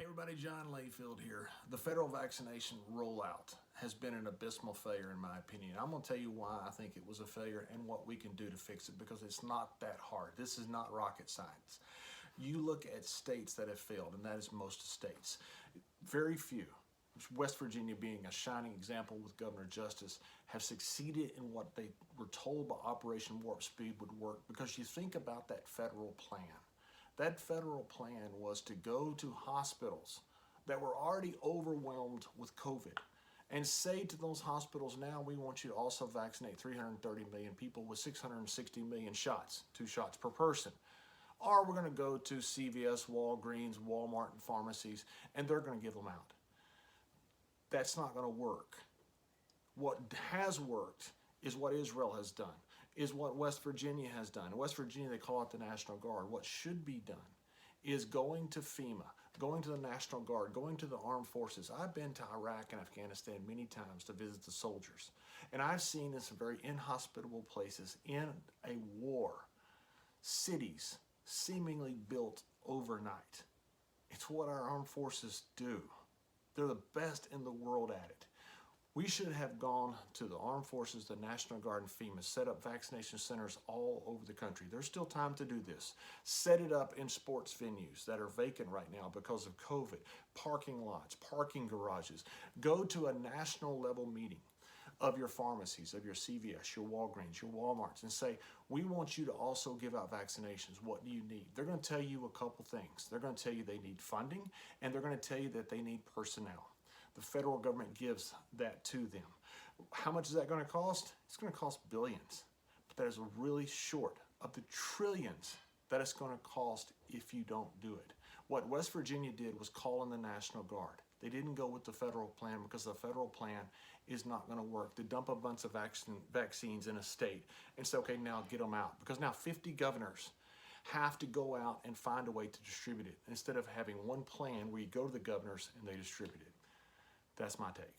Hey everybody, John Layfield here. The federal vaccination rollout has been an abysmal failure in my opinion. I'm going to tell you why I think it was a failure and what we can do to fix it, because it's not that hard. This is not rocket science. You look at states that have failed, and that is most states. Very few, West Virginia being a shining example with Governor Justice, have succeeded in what they were told by Operation Warp Speed would work, because you think about that federal plan. That federal plan was to go to hospitals that were already overwhelmed with COVID and say to those hospitals, now we want you to also vaccinate 330 million people with 660 million shots, 2 shots per person. Or we're going to go to CVS, Walgreens, Walmart, and pharmacies, and they're going to give them out. That's not going to work. What has worked is what Israel has done, is what West Virginia has done. In West Virginia, they call it the National Guard. What should be done is going to FEMA, going to the National Guard, going to the armed forces. I've been to Iraq and Afghanistan many times to visit the soldiers, and I've seen in some very inhospitable places in a war, cities seemingly built overnight. It's what our armed forces do. They're the best in the world at it. We should have gone to the armed forces, the National Guard, and FEMA, set up vaccination centers all over the country. There's still time to do this. Set it up in sports venues that are vacant right now because of COVID, parking lots, parking garages. Go to a national level meeting of your pharmacies, of your CVS, your Walgreens, your Walmarts, and say, we want you to also give out vaccinations. What do you need? They're going to tell you a couple things. They're going to tell you they need funding, and they're going to tell you that they need personnel. The federal government gives that to them. How much is that going to cost? It's going to cost billions, but that is really short of the trillions that it's going to cost if you don't do it. What West Virginia did was call in the National Guard. They didn't go with the federal plan because the federal plan is not going to work. To dump a bunch of vaccines in a state and say, okay, now get them out. Because now 50 governors have to go out and find a way to distribute it, instead of having one plan where you go to the governors and they distribute it. That's my take.